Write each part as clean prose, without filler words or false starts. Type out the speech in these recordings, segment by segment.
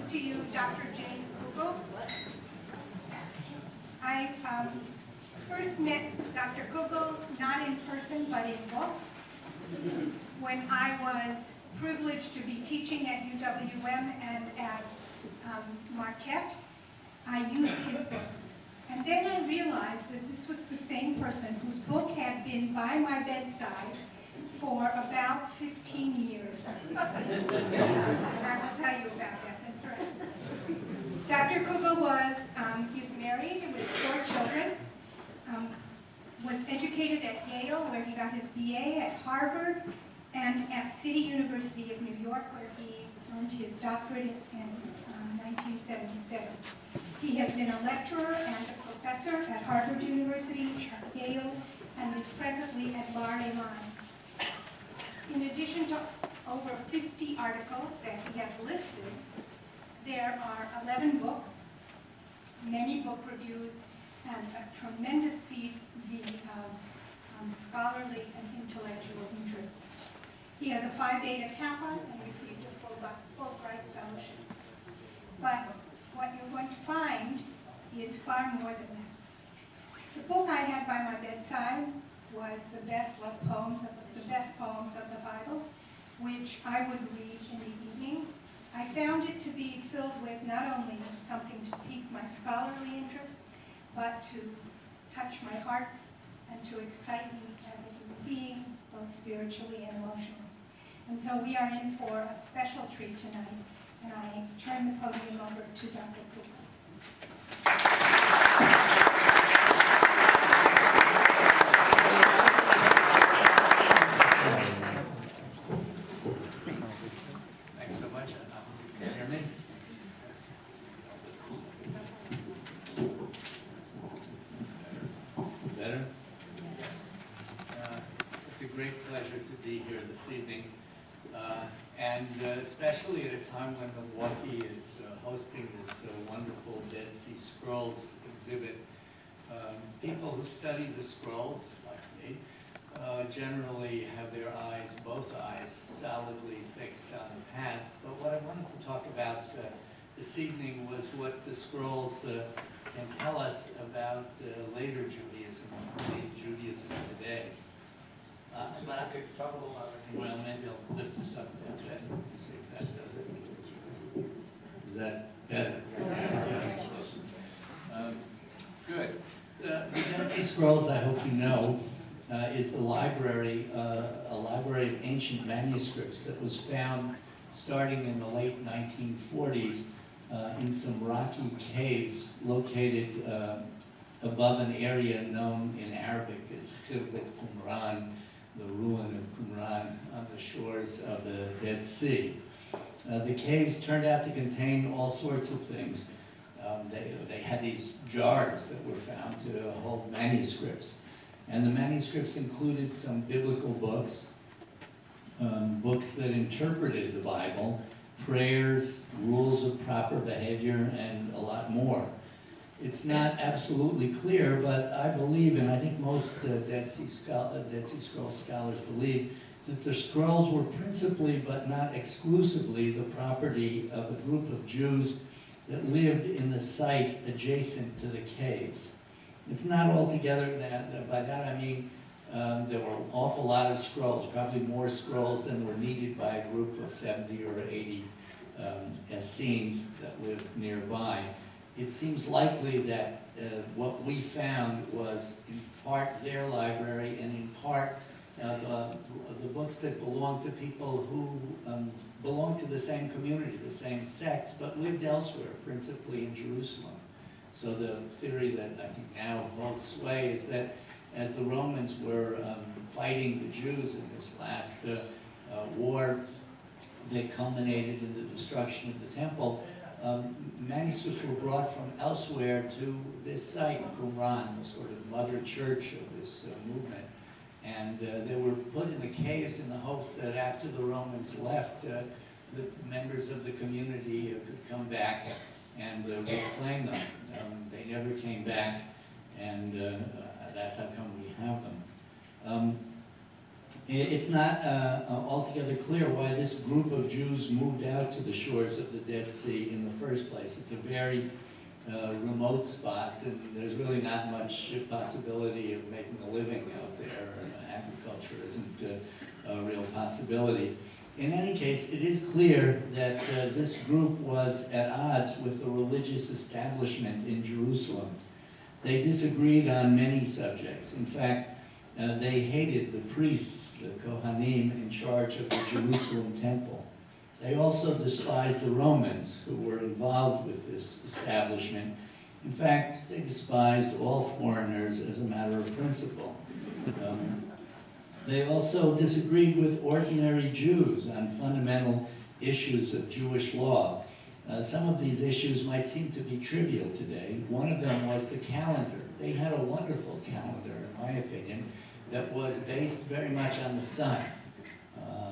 to you Dr. James Kugel. I first met Dr. Kugel not in person but in books when I was privileged to be teaching at UWM and at Marquette. I used his books. And then I realized that this was the same person whose book had been by my bedside for about 15 years. I will tell you about that, that's right. Dr. Kugel was, he's married with 4 children, was educated at Yale, where he got his BA, at Harvard, and at City University of New York, where he earned his doctorate in 1977. He has been a lecturer and a professor at Harvard University, Yale, and is presently at Bar-Ilan. In addition to over 50 articles that he has listed, there are 11 books, many book reviews, and a tremendous sea of scholarly and intellectual interests. He has a Phi Beta Kappa and received a Fulbright Fellowship. But what you're going to find is far more than that. The book I had by my bedside was the best poems of the Bible, which I would read in the evening. I found it to be filled with not only something to pique my scholarly interest, but to touch my heart and to excite me as a human being, both spiritually and emotionally. And so we are in for a special treat tonight, and I turn the podium over to Dr. Kugel. Thanks so much. Can you hear me? Better? It's a great pleasure to be here this evening, and especially at a time when Milwaukee is hosting this wonderful Dead Sea Scrolls exhibit. People who study the scrolls, like me, generally have their eyes, both eyes, solidly fixed on the past. But what I wanted to talk about this evening was what the scrolls can tell us about later Judaism, Judaism today. Could you talk a little louder? Well, maybe I'll lift this up a bit and see if that does it. Is that better? Good. The Dead Sea Scrolls, I hope you know, is the library, a library of ancient manuscripts that was found starting in the late 1940s in some rocky caves located above an area known in Arabic as Kugel, the ruin of Qumran on the shores of the Dead Sea. The caves turned out to contain all sorts of things. They had these jars that were found to hold manuscripts. And the manuscripts included some biblical books, books that interpreted the Bible, prayers, rules of proper behavior, and a lot more. It's not absolutely clear, but I believe, and I think most Dead Sea Scrolls scholars believe, that the scrolls were principally, but not exclusively, the property of a group of Jews that lived in the site adjacent to the caves. It's not altogether that, by that I mean there were an awful lot of scrolls, probably more scrolls than were needed by a group of 70 or 80 Essenes that lived nearby. It seems likely that what we found was in part their library and in part the books that belonged to people who belonged to the same community, the same sect, but lived elsewhere, principally in Jerusalem. So the theory that I think now holds sway is that as the Romans were fighting the Jews in this last war that culminated in the destruction of the temple, manuscripts were brought from elsewhere to this site, Qumran, the sort of mother church of this movement. And they were put in the caves in the hopes that after the Romans left, the members of the community could come back and reclaim them. They never came back, and that's how come we have them. It's not altogether clear why this group of Jews moved out to the shores of the Dead Sea in the first place. It's a very remote spot, and there's really not much possibility of making a living out there. Agriculture isn't a real possibility. In any case, it is clear that this group was at odds with the religious establishment in Jerusalem. They disagreed on many subjects. In fact, they hated the priests, the Kohanim, in charge of the Jerusalem temple. They also despised the Romans who were involved with this establishment. In fact, they despised all foreigners as a matter of principle. They also disagreed with ordinary Jews on fundamental issues of Jewish law. Some of these issues might seem to be trivial today. One of them was the calendar. They had a wonderful calendar, in my opinion, that was based very much on the sun,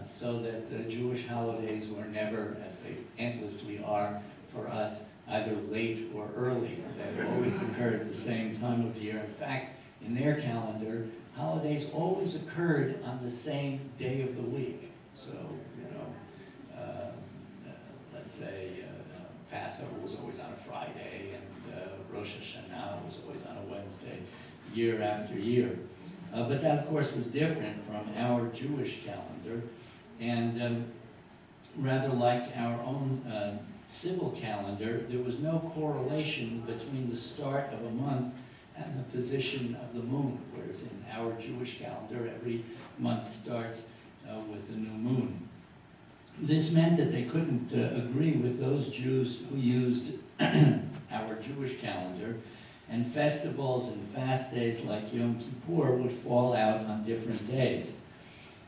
so that the Jewish holidays were never, as they endlessly are for us, either late or early. They always occurred at the same time of year. In fact, in their calendar, holidays always occurred on the same day of the week. So, you know, let's say Passover was always on a Friday, and Rosh Hashanah was always on a Wednesday, year after year. But that, of course, was different from our Jewish calendar, and rather like our own civil calendar, there was no correlation between the start of a month and the position of the moon, whereas in our Jewish calendar, every month starts with the new moon. This meant that they couldn't agree with those Jews who used our Jewish calendar, and festivals and fast days like Yom Kippur would fall out on different days.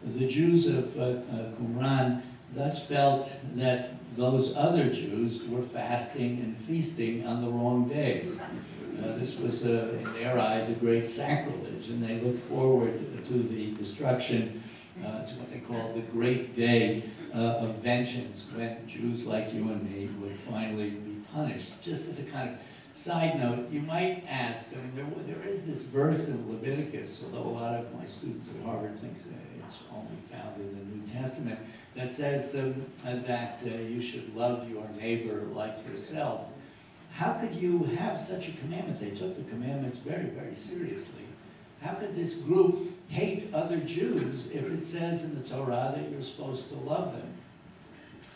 The Jews of Qumran thus felt that those other Jews were fasting and feasting on the wrong days. This was, in their eyes, a great sacrilege, and they looked forward to the destruction, to what they called the Great Day of Vengeance, when Jews like you and me would finally be punished. Just as a kind of side note, you might ask, I mean, there is this verse in Leviticus, although a lot of my students at Harvard think it's only found in the New Testament, that says that you should love your neighbor like yourself. How could you have such a commandment? They took the commandments very, very seriously. How could this group hate other Jews if it says in the Torah that you're supposed to love them?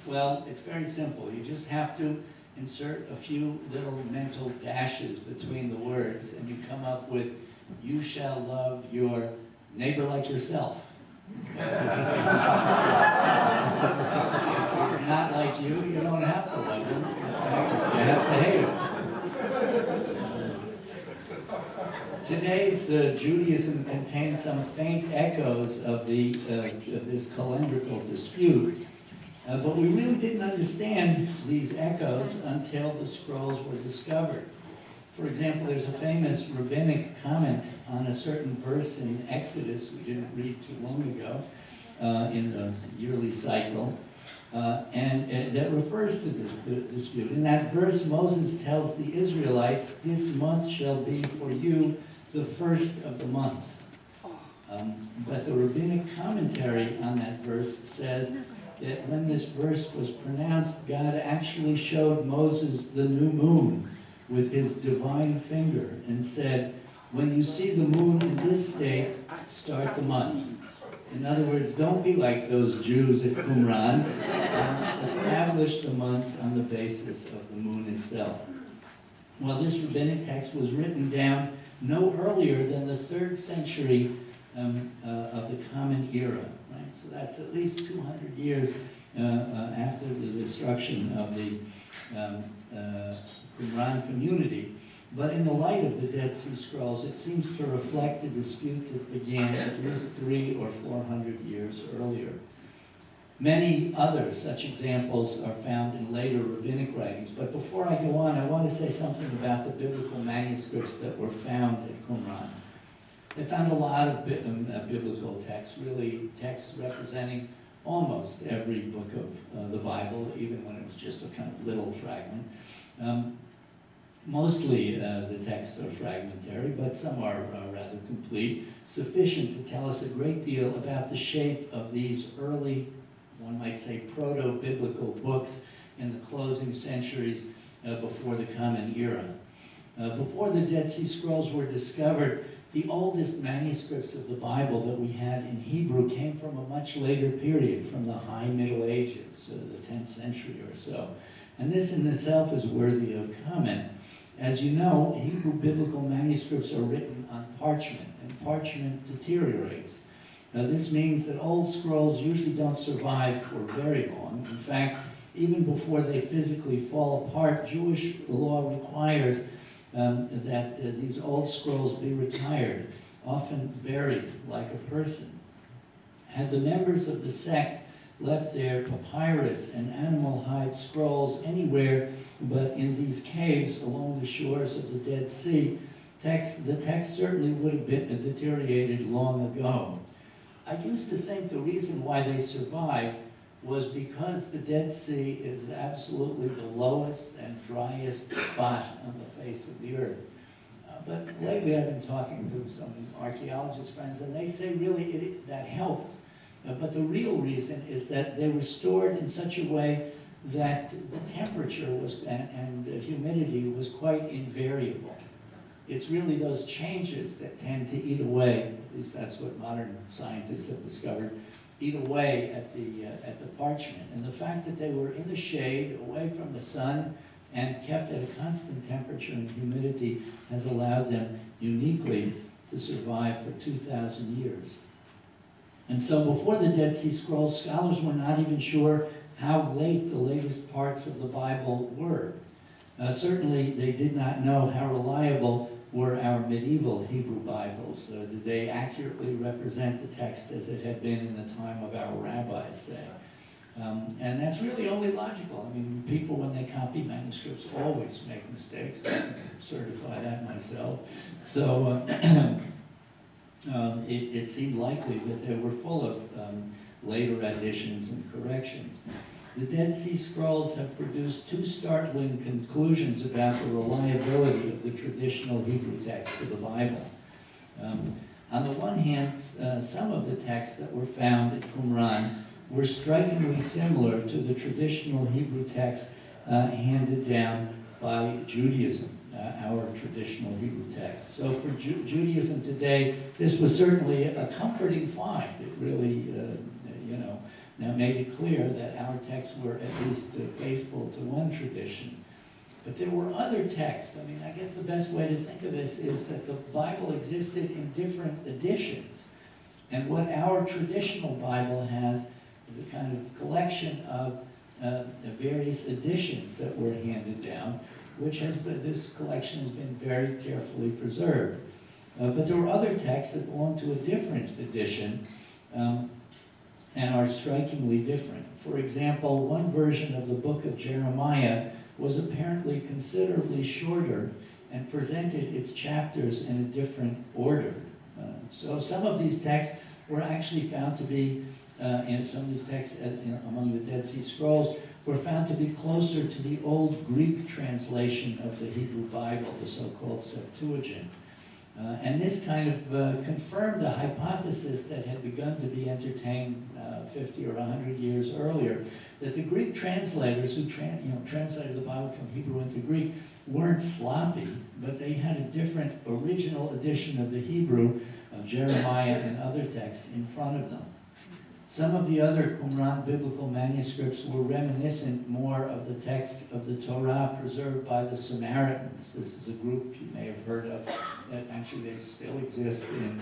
Well, it's very simple. You just have to insert a few little mental dashes between the words, and you come up with, you shall love your neighbor like yourself. If he's not like you, you don't have to love him. In fact, you have to hate him. Today's Judaism contains some faint echoes of this calendrical dispute. But we really didn't understand these echoes until the scrolls were discovered. For example, there's a famous rabbinic comment on a certain verse in Exodus we didn't read too long ago in the yearly cycle, and that refers to this dispute. In that verse, Moses tells the Israelites, "This month shall be for you the first of the months." But the rabbinic commentary on that verse says that when this verse was pronounced, God actually showed Moses the new moon with his divine finger and said, "When you see the moon in this state, start the month." In other words, don't be like those Jews at Qumran. Establish the months on the basis of the moon itself. Well, this rabbinic text was written down no earlier than the 3rd century of the Common Era. Right? So that's at least 200 years after the destruction of the Qumran community. But in the light of the Dead Sea Scrolls, it seems to reflect a dispute that began at least 300 or 400 years earlier. Many other such examples are found in later rabbinic writings. But before I go on, I want to say something about the biblical manuscripts that were found at Qumran. They found a lot of biblical texts, really texts representing almost every book of the Bible, even when it was just a kind of little fragment. Mostly the texts are fragmentary, but some are rather complete, sufficient to tell us a great deal about the shape of these early, one might say, proto-biblical books in the closing centuries before the Common Era. Before the Dead Sea Scrolls were discovered, the oldest manuscripts of the Bible that we had in Hebrew came from a much later period, from the High Middle Ages, the 10th century or so. And this in itself is worthy of comment. As you know, Hebrew biblical manuscripts are written on parchment, and parchment deteriorates. Now, this means that old scrolls usually don't survive for very long. In fact, even before they physically fall apart, Jewish law requires that these old scrolls be retired, often buried like a person. Had the members of the sect left their papyrus and animal hide scrolls anywhere but in these caves along the shores of the Dead Sea, the text certainly would have been deteriorated long ago. I used to think the reason why they survived was because the Dead Sea is absolutely the lowest and driest spot on the face of the earth. But lately I've been talking to some archaeologist friends, and they say really that helped. But the real reason is that they were stored in such a way that the temperature was and humidity was quite invariable. It's really those changes that tend to eat away, at least that's what modern scientists have discovered, eat away at the parchment. And the fact that they were in the shade, away from the sun, and kept at a constant temperature and humidity has allowed them uniquely to survive for 2,000 years. And so before the Dead Sea Scrolls, scholars were not even sure how late the latest parts of the Bible were. Certainly, they did not know how reliable were our medieval Hebrew Bibles. Did they accurately represent the text as it had been in the time of our rabbis, say? And that's really only logical. I mean, people, when they copy manuscripts, always make mistakes. I can certify that myself. So it seemed likely that they were full of later additions and corrections. The Dead Sea Scrolls have produced two startling conclusions about the reliability of the traditional Hebrew text of the Bible. On the one hand, some of the texts that were found at Qumran were strikingly similar to the traditional Hebrew text handed down by Judaism, our traditional Hebrew text. So for Judaism today, this was certainly a comforting find. It really, now made it clear that our texts were at least faithful to one tradition. But there were other texts. I mean, I guess the best way to think of this is that the Bible existed in different editions. And what our traditional Bible has is a kind of collection of various editions that were handed down, which this collection has been very carefully preserved. But there were other texts that belong to a different edition and are strikingly different. For example, one version of the book of Jeremiah was apparently considerably shorter and presented its chapters in a different order. So some of these texts were actually found to be, and some of these texts among the Dead Sea Scrolls were found to be closer to the old Greek translation of the Hebrew Bible, the so-called Septuagint. And this kind of confirmed a hypothesis that had begun to be entertained 50 or 100 years earlier, that the Greek translators who translated the Bible from Hebrew into Greek weren't sloppy, but they had a different original edition of the Hebrew of Jeremiah and other texts in front of them. Some of the other Qumran biblical manuscripts were reminiscent more of the text of the Torah preserved by the Samaritans. This is a group you may have heard of. Actually, they still exist in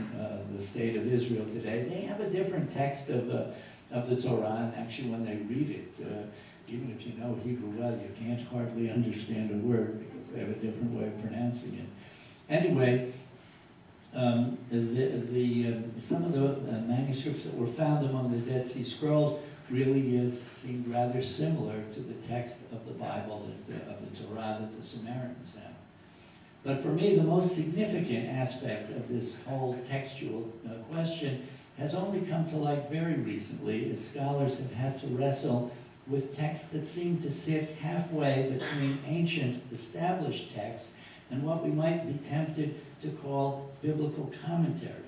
the state of Israel today. They have a different text of the Torah, and actually when they read it, even if you know Hebrew well, you can't hardly understand a word because they have a different way of pronouncing it. Anyway, some of the manuscripts that were found among the Dead Sea Scrolls really seemed rather similar to the text of the Bible, of the Torah that the Samaritans had. But for me, the most significant aspect of this whole textual question has only come to light very recently, as scholars have had to wrestle with texts that seem to sit halfway between ancient established texts and what we might be tempted to call biblical commentaries.